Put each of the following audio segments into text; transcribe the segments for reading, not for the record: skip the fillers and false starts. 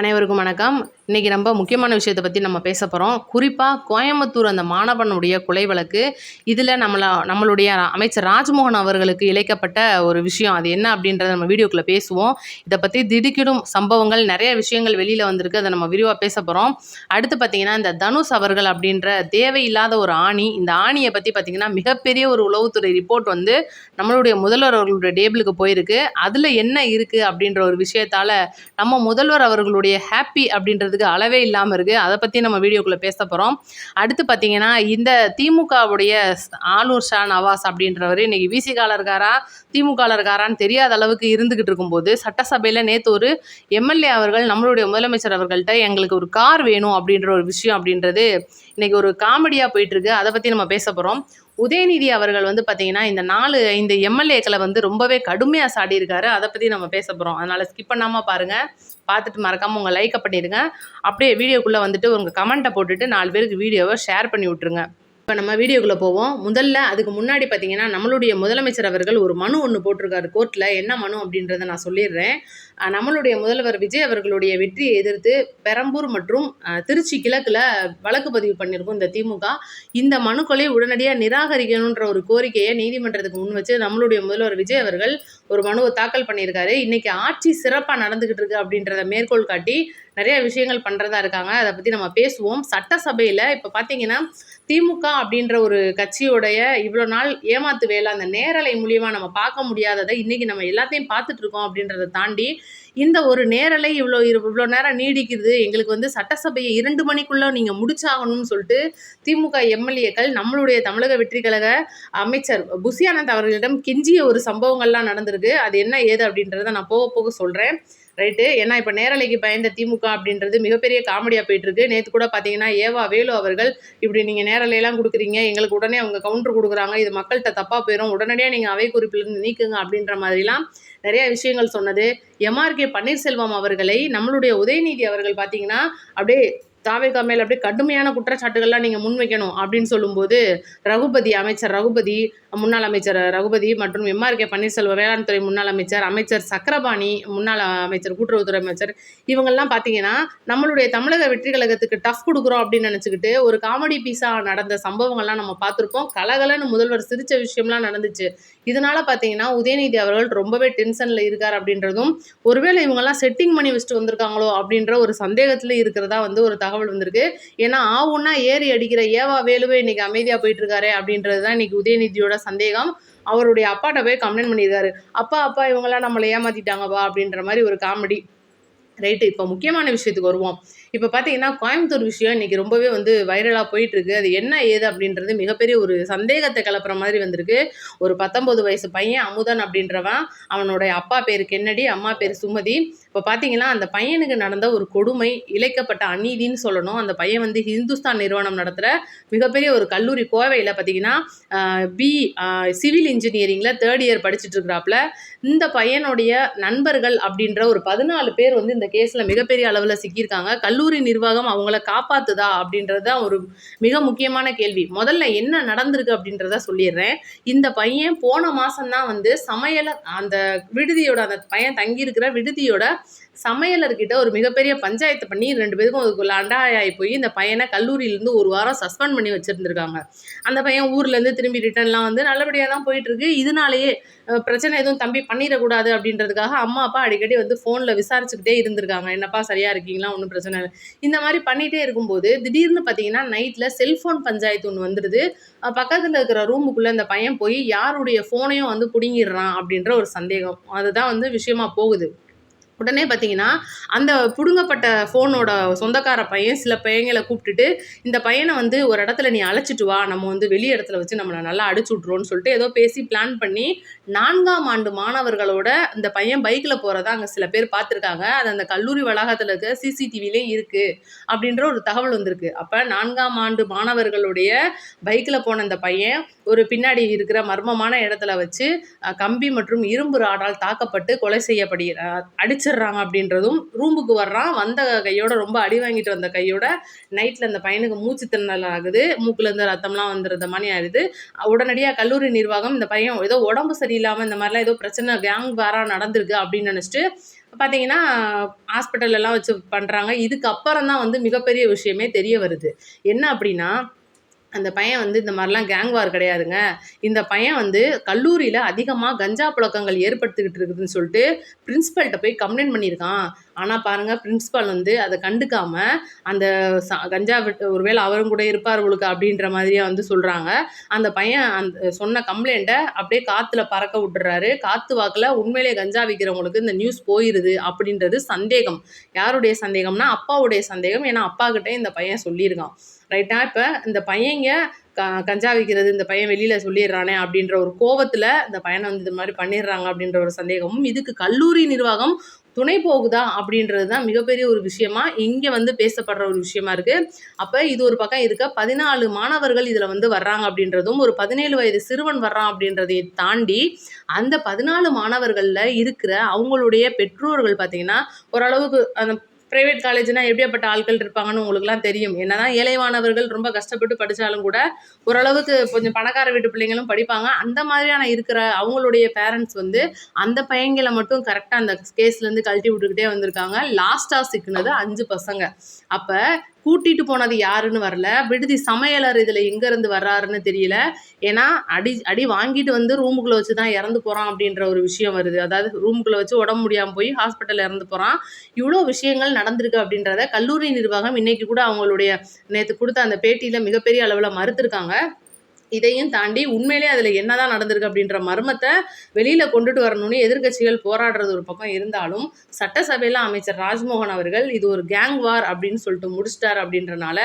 அனைவருக்கும் வணக்கம். இன்னைக்கு ரொம்ப முக்கியமான விஷயத்தை பற்றி நம்ம பேச போகிறோம். குறிப்பாக கோயம்புத்தூர் அந்த மாணவனுடைய கொலை வழக்கு. இதில் நம்மளுடைய அமைச்சர் ராஜ்மோகன் அவர்களுக்கு இழைக்கப்பட்ட ஒரு விஷயம் அது என்ன அப்படின்றத நம்ம வீடியோக்குள்ளே பேசுவோம். இதை பற்றி திடுக்கிடும் சம்பவங்கள் நிறைய விஷயங்கள் வெளியில் வந்திருக்கு. அதை நம்ம விரிவாக பேச போகிறோம். அடுத்து பார்த்திங்கன்னா இந்த தனுஷ் அவர்கள் அப்படின்ற தேவையில்லாத ஒரு ஆணி, இந்த ஆணியை பற்றி பார்த்திங்கன்னா மிகப்பெரிய ஒரு உளவுத்துறை ரிப்போர்ட் வந்து நம்மளுடைய முதல்வர் அவர்களுடைய டேபிளுக்கு போயிருக்கு. அதில் என்ன இருக்குது அப்படின்ற ஒரு விஷயத்தால் நம்ம முதல்வர் அவர்களுடைய ஹாப்பி அப்படின்றதுக்கு அளவே இல்லாமல் இருக்குது. அதை பற்றி நம்ம வீடியோக்குள்ளே பேச போகிறோம். அடுத்து பார்த்தீங்கன்னா இந்த திமுகவுடைய ஆலூர் ஷா நவாஸ் அப்படின்றவர் இன்னைக்கு விசிகால இருக்காரா திமுகவில் இருக்காரான்னு தெரியாத அளவுக்கு இருந்துகிட்டு இருக்கும்போது சட்டசபையில் நேற்று ஒரு எம்எல்ஏ அவர்கள் நம்மளுடைய முதலமைச்சர் அவர்கள்ட்ட எங்களுக்கு ஒரு கார் வேணும் அப்படின்ற ஒரு விஷயம் அப்படின்றது இன்னைக்கு ஒரு காமெடியாக போயிட்டுருக்கு. அதை பற்றி நம்ம பேச போகிறோம். உதயநிதி அவர்கள் வந்து பார்த்தீங்கன்னா இந்த 4-5 எம்எல்ஏக்களை வந்து ரொம்பவே கடுமையாக சாடியிருக்காரு. அதை பற்றி நம்ம பேச போகிறோம். அதனால் ஸ்கிப் பண்ணாமல் பாருங்கள். பார்த்துட்டு மறக்காமல் உங்கள் லைக்கை பண்ணிடுங்க. அப்படியே வீடியோக்குள்ளே வந்துட்டு உங்கள் கமெண்ட்டை போட்டுட்டு 4 பேருக்கு வீடியோவை ஷேர் பண்ணி விட்ருங்க. இப்போ நம்ம வீடியோக்குள்ளே போவோம். முதல்ல அதுக்கு முன்னாடி பார்த்தீங்கன்னா நம்மளுடைய முதலமைச்சர் அவர்கள் ஒரு மனு ஒன்று போட்டிருக்காரு கோர்ட்டில். என்ன மனு அப்படின்றத நான் சொல்லிடுறேன். நம்மளுடைய முதல்வர் விஜய் அவர்களுடைய வெற்றியை எதிர்த்து பெரம்பூர் மற்றும் திருச்சி கிழக்கில் வழக்கு பதிவு பண்ணியிருக்கோம் இந்த திமுக. இந்த மனுக்களை உடனடியாக நிராகரிக்கணுன்ற ஒரு கோரிக்கையை நீதிமன்றத்துக்கு முன் வச்சு நம்மளுடைய முதல்வர் விஜய் அவர்கள் ஒரு மனுவை தாக்கல் பண்ணியிருக்காரு. இன்னைக்கு ஆட்சி சிறப்பாக நடந்துகிட்டு இருக்கு அப்படின்றத மேற்கோள் காட்டி நிறைய விஷயங்கள் பண்ணுறதா இருக்காங்க. அதை பற்றி நம்ம பேசுவோம். சட்டசபையில் இப்போ பார்த்தீங்கன்னா திமுக அப்படின்ற ஒரு கட்சியோடைய இவ்வளோ நாள் ஏமாத்து வேலை அந்த நேரலை மூலியமாக நம்ம பார்க்க முடியாததை இன்றைக்கி நம்ம எல்லாத்தையும் பார்த்துட்டு இருக்கோம். அப்படின்றத தாண்டி இந்த ஒரு நேரலை இவ்வளோ நேரம் நீடிக்கிறது, எங்களுக்கு வந்து சட்டசபையை 2 மணிக்குள்ளே நீங்கள் முடிச்சாகணும்னு சொல்லிட்டு திமுக எம்எல்ஏக்கள் நம்மளுடைய தமிழக வெற்றி கழக அமைச்சர் புசியானந்த் அவர்களிடம் கெஞ்சிய ஒரு சம்பவங்கள்லாம் நடந்திருக்கு. அது என்ன ஏது அப்படின்றத நான் போக போக சொல்கிறேன். ரைட்டு. ஏன்னா இப்போ நேரலைக்கு பயந்த திமுக அப்படின்றது மிகப்பெரிய காமெடியாக போயிட்டுருக்கு. நேற்று கூட பார்த்தீங்கன்னா ஏவா வேலு அவர்கள் இப்படி நீங்கள் நேரலையெல்லாம் கொடுக்குறீங்க, எங்களுக்கு உடனே அவங்க கவுண்டர் கொடுக்குறாங்க, இது மக்கள்கிட்ட தப்பாக போயிடும், உடனடியாக நீங்கள் அவை குறிப்பிலிருந்து நீக்குங்க அப்படின்ற மாதிரிலாம் நிறைய விஷயங்கள் சொன்னது. எம்ஆர்கே பன்னீர்செல்வம் அவர்களை நம்மளுடைய உதயநிதி அவர்கள் பார்த்தீங்கன்னா அப்படியே தாவேகா மேல் அப்படியே கடுமையான குற்றச்சாட்டுகள்லாம் நீங்கள் முன்வைக்கணும் அப்படின்னு சொல்லும்போது அமைச்சர் ரகுபதி முன்னாள் அமைச்சர் ரகுபதி மற்றும் எம்ஆர்கே பன்னீர்செல்வம் வேளாண் துறை முன்னாள் அமைச்சர் சக்கரபாணி முன்னாள் அமைச்சர் கூட்டுறவுத்துறை அமைச்சர் இவங்கெல்லாம் பார்த்தீங்கன்னா நம்மளுடைய தமிழக வெற்றி கழகத்துக்கு டஃப் கொடுக்குறோம் அப்படின்னு நினச்சிக்கிட்டு ஒரு காமெடி பீஸாக நடந்த சம்பவங்கள்லாம் நம்ம பார்த்துருப்போம். கலகலன்னு முதல்வர் சிரித்த விஷயம்லாம் நடந்துச்சு. இதனால பார்த்தீங்கன்னா உதயநிதி அவர்கள் ரொம்பவே டென்ஷனில் இருக்கார் அப்படின்றதும், ஒருவேளை இவங்கெல்லாம் செட்டிங் பண்ணி வச்சுட்டு வந்திருக்காங்களோ அப்படின்ற ஒரு சந்தேகத்தில் இருக்கிறதா வந்து ஒரு தகவல் வந்திருக்கு. ஏன்னா ஆவுன்னா ஏறி அடிக்கிற ஏவா வேலுவே இன்னைக்கு அமைதியாக போயிட்டு இருக்காரு அப்படின்றது தான் இன்னைக்கு உதயநிதியோட சந்தேகம். அவருடைய அப்பாட்ட போய் கம்ப்ளைண்ட் பண்ணியிருக்காரு. அப்பா இவங்கெல்லாம் நம்மளை ஏமாத்திட்டாங்கப்பா அப்படின்ற மாதிரி ஒரு காமெடி. ரைட்டு. இப்போ முக்கியமான விஷயத்துக்கு வருவோம். இப்போ பார்த்தீங்கன்னா கோயம்புத்தூர் விஷயம் இன்றைக்கி ரொம்பவே வந்து வைரலாக போயிட்டுருக்கு. அது என்ன ஏது அப்படின்றது மிகப்பெரிய ஒரு சந்தேகத்தை கிளப்புற மாதிரி வந்திருக்கு. ஒரு 19 வயசு பையன் அமுதன் அப்படின்றவன், அவனுடைய அப்பா பேர் கென்னடி, அம்மா பேர் சுமதி. இப்போ பார்த்தீங்கன்னா அந்த பையனுக்கு நடந்த ஒரு கொடுமை, இழைக்கப்பட்ட அநீதின்னு சொல்லணும். அந்த பையன் வந்து ஹிந்துஸ்தான் நிறுவனம் நடத்துகிற மிகப்பெரிய ஒரு கல்லூரி கோவையில் பார்த்தீங்கன்னா சிவில் இன்ஜினியரிங்கில் 3rd இயர் படிச்சுட்டு இருக்கிறாப்புல. இந்த பையனுடைய நண்பர்கள் அப்படின்ற ஒரு 14 பேர் வந்து இந்த கேஸில் மிகப்பெரிய அளவில் சிக்கியிருக்காங்க. கல்லூரி நிர்வாகம் அவங்கள காப்பாத்துதா அப்படின்றது தான் ஒரு மிக முக்கியமான கேள்வி. முதல்ல என்ன நடந்திருக்கு அப்படின்றத சொல்லிடுறேன். இந்த பையன் போன மாதம்தான் வந்து அந்த விடுதியோட அந்த பையன் தங்கியிருக்கிற விடுதியோட சமையலர்கிட்ட ஒரு மிகப்பெரிய பஞ்சாயத்து பண்ணி 2 பேருக்கும் அதுக்குள்ள அண்டாயாகி போய் இந்த பையனை கல்லூரியிலேருந்து 1 வாரம் சஸ்பெண்ட் பண்ணி வச்சுருந்துருக்காங்க. அந்த பையன் ஊர்லேருந்து திரும்பி ரிட்டர்ன்லாம் வந்து நல்லபடியாக தான் போயிட்டுருக்கு. இதனாலேயே பிரச்சனை எதுவும் தம்பி பண்ணிடக்கூடாது அப்படின்றதுக்காக அம்மா அப்பா அடிக்கடி வந்து ஃபோனில் விசாரிச்சுக்கிட்டே இருந்திருக்காங்க. என்னப்பா சரியாக இருக்கீங்களா, ஒன்றும் பிரச்சனை இல்லை, இந்த மாதிரி பண்ணிகிட்டே இருக்கும்போது திடீர்னு பார்த்தீங்கன்னா நைட்டில் செல்ஃபோன் பஞ்சாயத்து ஒன்று வந்துடுது. பக்கத்தில் இருக்கிற ரூமுக்குள்ளே இந்த பையன் போய் யாருடைய ஃபோனையும் வந்து பிடுங்கிடுறான் அப்படின்ற ஒரு சந்தேகம். அதுதான் வந்து விஷயமா போகுது. உடனே பார்த்தீங்கன்னா அந்த பிடுங்கப்பட்ட ஃபோனோட சொந்தக்கார பையன் சில பையங்களை கூப்பிட்டுட்டு இந்த பையனை வந்து ஒரு இடத்துல நீ அழைச்சிட்டு வா, நம்ம வந்து வெளி இடத்துல வச்சு நம்மளை நல்லா அடிச்சு விட்ருவோன்னு சொல்லிட்டு ஏதோ பேசி பிளான் பண்ணி 4ஆம் ஆண்டு மாணவர்களோட இந்த பையன் பைக்கில் போகிறதா அங்கே சில பேர் பார்த்துருக்காங்க. அது அந்த கல்லூரி வளாகத்தில் இருக்க சிசிடிவிலேயும் இருக்குது அப்படின்ற ஒரு தகவல் வந்திருக்கு. அப்போ 4ஆம் ஆண்டு மாணவர்களுடைய பைக்கில் போன இந்த பையன் ஒரு பின்னாடி இருக்கிற மர்மமான இடத்துல வச்சு கம்பி மற்றும் இரும்பு ராடால் தாக்கப்பட்டு கொலை அடிச்சிடுறாங்க அப்படின்றதும், ரூமுக்கு வர்றான், வந்த கையோட ரொம்ப அடி வாங்கிட்டு வந்த கையோட நைட்டில் அந்த பையனுக்கு மூச்சு திணறல் ஆகுது, மூக்குலேருந்து ரத்தம்லாம் வந்துடுற மாதிரி ஆயிடுது. உடனடியாக கல்லூரி நிர்வாகம் இந்த பையன் ஏதோ உடம்பு சரியில்லாமல் இந்த மாதிரிலாம் ஏதோ பிரச்சனை கேங் வாரா நடந்திருக்கு அப்படின்னு நினச்சிட்டு பார்த்தீங்கன்னா, ஹாஸ்பிட்டல்லலாம் வச்சு பண்றாங்க. இதுக்கப்புறம் தான் வந்து மிகப்பெரிய விஷயமே தெரிய வருது. என்ன அப்படின்னா, அந்த பையன் வந்து இந்த மாரிலாம் கேங் வார் கிடையாதுங்க. இந்த பையன் வந்து கல்லூரியில அதிகமா கஞ்சா புழக்கங்கள் ஏற்படுத்திக்கிட்டு இருக்குதுன்னு சொல்லிட்டு பிரின்சிபல்ட்ட போய் கம்ப்ளைண்ட் பண்ணியிருக்கான். ஆனா பாருங்க, பிரின்சிபல் வந்து அத கண்டுக்காம, அந்த கஞ்சா விட்டு ஒருவேள அவரும் கூட இருப்பார் போலுக்கு அப்படின்ற மாதிரியா வந்து சொல்றாங்க. அந்த பையன் அந்த சொன்ன கம்ப்ளைண்ட்ட அப்படியே காத்துல பறக்க விட்டுர்றாரு. காத்து வாக்குல உண்மையிலேயே கஞ்சா விக்கிறவங்களுக்கு இந்த நியூஸ் போயிருது அப்படின்றது சந்தேகம். யாருடைய சந்தேகம்னா, அப்பாவுடைய சந்தேகம். ஏன்னா, அப்பாகிட்டயும் இந்த பையன் சொல்லியிருக்கான். ரைட்டா? இப்ப இந்த பையங்க கஞ்சா விக்கிறது இந்த பையன் வெளியில சொல்லிடுறானே அப்படின்ற ஒரு கோவத்துல இந்த பையனை வந்து இது மாதிரி பண்ணிடுறாங்க அப்படின்ற ஒரு சந்தேகமும், இதுக்கு கல்லூரி நிர்வாகம் துணை போகுதா அப்படின்றது தான் மிகப்பெரிய ஒரு விஷயமா இங்க வந்து பேசப்படுற ஒரு விஷயமா இருக்கு. அப்ப இது ஒரு பக்கம் இருக்க, 14 மாணவர்கள் இதுல வந்து வர்றாங்க அப்படின்றதும், ஒரு 17 வயது சிறுவன் வர்றான் அப்படின்றதை தாண்டி, அந்த 14 மாணவர்கள்ல இருக்கிற அவங்களுடைய பெற்றோர்கள் பார்த்தீங்கன்னா, ஓரளவுக்கு அந்த பிரைவேட் காலேஜ்னா எப்படியாப்பட்ட ஆட்கள் இருப்பாங்கன்னு உங்களுக்குலாம் தெரியும். என்னதான் ஏழை மாணவர்கள் ரொம்ப கஷ்டப்பட்டு படிச்சாலும் கூட, ஓரளவுக்கு கொஞ்சம் பணக்கார வீட்டு பிள்ளைங்களும் படிப்பாங்க. அந்த மாதிரியான இருக்கிற அவங்களுடைய பேரண்ட்ஸ் வந்து, அந்த பையங்கள மட்டும் கரெக்ட்டா அந்த கேஸ்லேருந்து கழட்டி விட்டுக்கிட்டே வந்திருக்காங்க. லாஸ்ட்டா சிக்குனது 5 பசங்க. அப்ப கூட்டிட்டு போனது யாருன்னு வரல. விடுதி சமையலர் இதுல எங்கேருந்து வர்றாருன்னு தெரியல. ஏன்னா, அடி அடி வாங்கிட்டு வந்து ரூமுக்குள்ள வச்சு தான் இறந்து போறான் அப்படின்ற ஒரு விஷயம் வருது. அதாவது ரூமுக்குள்ள வச்சு உடம்பு முடியாம போய் ஹாஸ்பிட்டல்ல இறந்து போறான். இவ்ளோ விஷயங்கள் நடந்திருக்கு அப்படின்றத கல்லூரி நிர்வாகம் இன்னைக்கு கூட அவங்களுடைய நேத்து குடுத்த அந்த பேட்டியில மிகப்பெரிய அளவுல மறுத்திருக்காங்க. இதையும் தாண்டி உண்மையிலே அதில என்னதான் நடந்திருக்கு அப்படின்ற மர்மத்த வெளியில கொண்டுட்டு வரணும்னு எதிர்க்கட்சிகள் போராடுறது ஒரு பக்கம் இருந்தாலும், சட்டசபையில அமைச்சர் ராஜ்மோகன் அவர்கள் இது ஒரு கேங் வார் அப்படின்னு சொல்லிட்டு முடிச்சுட்டார் அப்படின்றனால,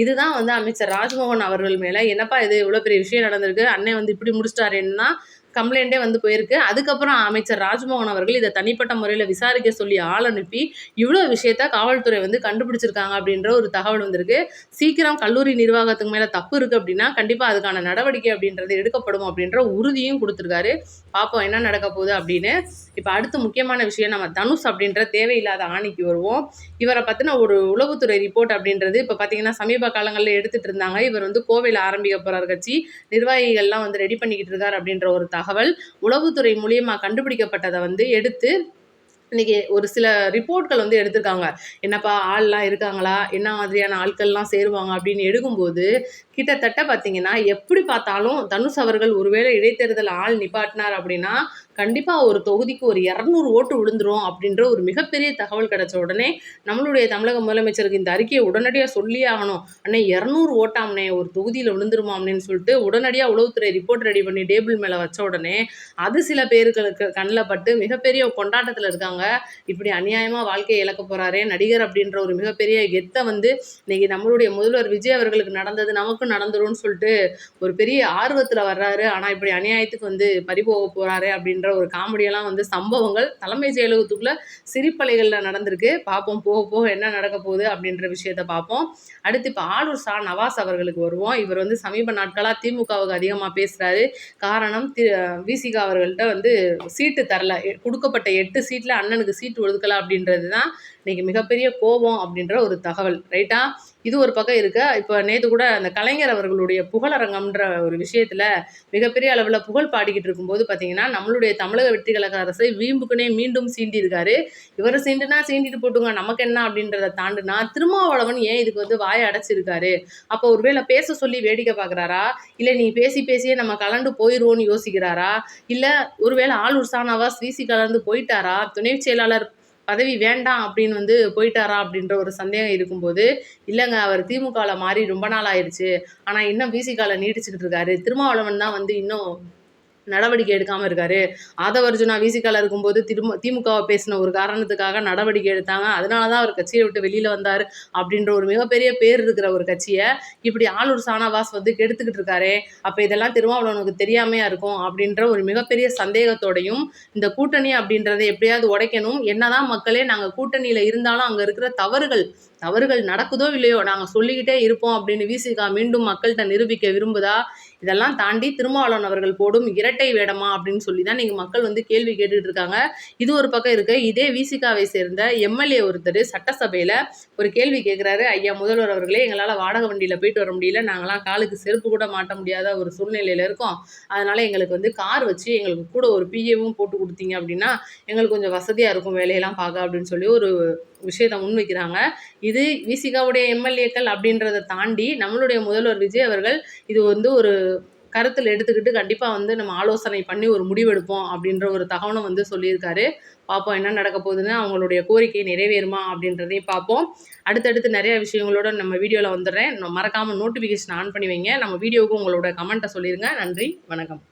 இதுதான் வந்து அமைச்சர் ராஜ்மோகன் அவர்கள் மேல என்னப்பா இது இவ்வளோ பெரிய விஷயம் நடந்திருக்கு. அண்ணன் வந்து இப்படி முடிச்சுட்டாரேன்னா கம்ப்ளைண்டே வந்து போயிருக்கு. அதுக்கப்புறம் அமைச்சர் ராஜ்மோகன் அவர்கள் இத தனிப்பட்ட முறையில விசாரிக்க சொல்லி ஆள் அனுப்பி, இவ்ளோ விஷயத்த காவல்துறை வந்து கண்டுபிடிச்சிருக்காங்க அப்படின்ற ஒரு தகவல் வந்திருக்கு. சீக்கிரம் கல்லூரி நிர்வாகத்துக்கு மேல தப்பு இருக்கு அப்படின்னா, கண்டிப்பா அதுக்கான நடவடிக்கை அப்படின்றது எடுக்கப்படும் அப்படின்ற உறுதியும் குடுத்திருக்காரு. பார்ப்போம் என்ன நடக்க போகுது அப்படின்னு. இப்ப அடுத்து முக்கியமான விஷயம் நம்ம தனுஷ் அப்படின்ற தேவையில்லாத ஆணிக்கு வருவோம். இவர பத்தின ஒரு உளவுத்துறை ரிப்போர்ட் அப்படின்றது இப்ப பார்த்தீங்கன்னா, சமீப காலங்கள்ல எடுத்துட்டு இருந்தாங்க. இவர் வந்து கோவையில ஆரம்பிக்க போறார் கட்சி. நிர்வாகிகள்லாம் வந்து ரெடி பண்ணிக்கிட்டு இருக்கார் அப்படின்ற ஒரு தகவல் உளவுத்துறை மூலியமா கண்டுபிடிக்கப்பட்டத வந்து எடுத்து இன்னைக்கு ஒரு சில ரிப்போர்ட்கள் வந்து எடுத்திருக்காங்க. என்னப்பா ஆள்லாம் இருக்காங்களா? என்ன மாதிரியான ஆட்கள்லாம் சேருவாங்க அப்படின்னு எடுக்கும்போது, கிட்டத்தட்ட பார்த்தீங்கன்னா, எப்படி பார்த்தாலும் தனுஷ் அவர்கள் ஒருவேளை இடைத்தேர்தல் ஆள் நிப்பாட்டினார் அப்படின்னா, கண்டிப்பா ஒரு தொகுதிக்கு ஒரு 200 ஓட்டு விழுந்துரும் அப்படின்ற ஒரு மிகப்பெரிய தகவல் கிடைச்ச உடனே, நம்மளுடைய தமிழக முதலமைச்சருக்கு இந்த அறிக்கைய உடனடியா சொல்லியே ஆகணும். "அண்ணே 200 ஓட்டாம்ண்ணே ஒரு தொகுதியில விழுந்துருமாம்ண்ணேன்னு" சொல்லிட்டு உடனடியா உளவுத்துறை ரிப்போர்ட் ரெடி பண்ணி டேபிள் மேல வச்ச உடனே, அது சில பேர்களுக்கு கண்ல பட்டு மிகப்பெரிய கொண்டாட்டத்துல இருக்காங்க. இப்படி அநியாயமா வாழ்க்கைய இழக்க போறாரே நடிகர் அப்படின்ற ஒரு மிகப்பெரிய கெத்த வந்து இன்னைக்கு நம்மளுடைய முதல்வர் விஜய் அவர்களுக்கு நடந்தது நமக்கும் நடந்துரும்னு சொல்லிட்டு ஒரு பெரிய ஆர்வத்துல வர்றாரு. ஆனா இப்படி அநியாயத்துக்கு வந்து பறிபோக போறாரே அப்படின்ற ஒரு காமெடியெல்லாம் வந்து சம்பவங்கள் தலைமைச் செயலகத்துக்குள்ள சிரிப்பலைகள்ல நடந்திருக்கு. பார்ப்போம் போக போக என்ன நடக்க போகுது அப்படின்ற விஷயத்த பார்ப்போம். அடுத்து இப்ப ஆளூர் நவாஸ் அவர்களுக்கு வருவோம். இவர் வந்து சமீப நாட்களா திமுகவுக்கு அதிகமா பேசுறாரு. காரணம் விசிக அவர்கள்ட்ட வந்து சீட்டு தரல. குடுக்கப்பட்ட 8 சீட்ல அண்ணனுக்கு சீட்டு ஒதுக்கல அப்படின்றது தான் இன்னைக்கு மிகப்பெரிய கோபம் அப்படின்ற ஒரு தகவல். ரைட்டா? இது ஒரு பக்கம் இருக்க. இப்ப நேத்து கூட அந்த கலைஞர் அவர்களுடைய புகழரங்கம்ன்ற ஒரு விஷயத்துல மிகப்பெரிய அளவுல புகழ் பாடிக்கிட்டு இருக்கும்போது பார்த்தீங்கன்னா, நம்மளுடைய தமிழக வெற்றி கழக அரசை வீம்புக்குன்னே மீண்டும் சீண்டியிருக்காரு. இவரு சீண்டுனா சீண்டிட்டு போட்டுங்க நமக்கு என்ன அப்படின்றத தாண்டுனா, திருமாவளவன் ஏன் இதுக்கு வந்து வாய அடைச்சிருக்காரு? அப்போ ஒருவேளை பேச சொல்லி வேடிக்கை பார்க்குறாரா? இல்ல நீ பேசி பேசியே நம்ம கலண்டு போயிருவோம்னு யோசிக்கிறாரா? இல்ல ஒருவேளை ஆளூர் நவாஸ் விசி கலந்து போயிட்டாரா? துணை செயலாளர் பதவி வேண்டாம் அப்படின்னு வந்து போயிட்டாரா? அப்படின்ற ஒரு சந்தேகம் இருக்கும்போது, இல்லங்க அவர் திமுகல மாறி ரொம்ப நாள் ஆயிருச்சு. ஆனா இன்னும் விசிகால நீடிச்சுக்கிட்டு இருக்காரு. திருமாவளவன் தான் வந்து இன்னும் நடவடிக்கை எடுக்காம இருக்காரு. ஆதவ அர்ஜுனா விசிகால இருக்கும்போது திமுகவ பேசின ஒரு காரணத்துக்காக நடவடிக்கை எடுத்தாங்க. அதனால தான் அவர் கட்சிய விட்டு வெளியில வந்தாரு. அப்படின்ற ஒரு மிகப்பெரிய பேர் இருக்கிற ஒரு கட்சிய, இப்படி ஆளூர் ஷானவாஸ் வந்து கெடுத்துக்கிட்டு இருக்காரே, அப்ப இதெல்லாம் திருமாவளவனுக்கு தெரியாமையா இருக்கும் அப்படின்ற ஒரு மிகப்பெரிய சந்தேகத்தோடையும், இந்த கூட்டணி அப்படின்றத எப்படியாவது உடைக்கணும். என்னதான் மக்களே நாங்க கூட்டணியில இருந்தாலும் அங்க இருக்கிற தவறுகள் நடக்குதோ இல்லையோ, நாங்க சொல்லிக்கிட்டே இருப்போம் அப்படின்னு விசிகா மீண்டும் மக்கள்ட்ட நிரூபிக்க விரும்புதா? இதெல்லாம் தாண்டி திருமாவளவன் அவர்கள் போடும் இரட்டை வேடமா அப்படின்னு சொல்லி தான் நீங்கள் மக்கள் வந்து கேள்வி கேட்டுட்டு இருக்காங்க. இது ஒரு பக்கம் இருக்கு. இதே விசிகாவை சேர்ந்த எம்எல்ஏ ஒருத்தர் சட்டசபையில் ஒரு கேள்வி கேட்குறாரு. ஐயா முதல்வர் அவர்களே, எங்களால் வாடகை வண்டியில் போயிட்டு வர முடியல, நாங்களாம் காலுக்கு செருப்பு கூட மாட்ட முடியாத ஒரு சூழ்நிலையில் இருக்கோம். அதனால் எங்களுக்கு வந்து கார் வச்சு எங்களுக்கு கூட ஒரு பிஏவும் போட்டு கொடுத்தீங்க அப்படின்னா எங்களுக்கு கொஞ்சம் வசதியாக இருக்கும் வேலையெல்லாம் பார்க்க அப்படின்னு சொல்லி ஒரு விஷயத்தை முன்வைக்கிறாங்க. இது விசிகாவுடைய எம்எல்ஏக்கள் அப்படின்றத தாண்டி நம்மளுடைய முதல்வர் விஜய் அவர்கள் இது வந்து ஒரு கருத்தில் எடுத்துக்கிட்டு கண்டிப்பாக வந்து நம்ம ஆலோசனை பண்ணி ஒரு முடிவெடுப்போம் அப்படின்ற ஒரு தகவலும் வந்து சொல்லியிருக்காரு. பார்ப்போம் என்ன நடக்க போகுதுன்னு, அவங்களுடைய கோரிக்கை நிறைவேறுமா அப்படின்றதையும் பார்ப்போம். அடுத்தடுத்து நிறைய விஷயங்களோட நம்ம வீடியோவில் வந்துடுறேன். மறக்காமல் நோட்டிஃபிகேஷன் ஆன் பண்ணி வைங்க. நம்ம வீடியோவுக்கு உங்களோட கமெண்ட்டை சொல்லிடுங்க. நன்றி, வணக்கம்.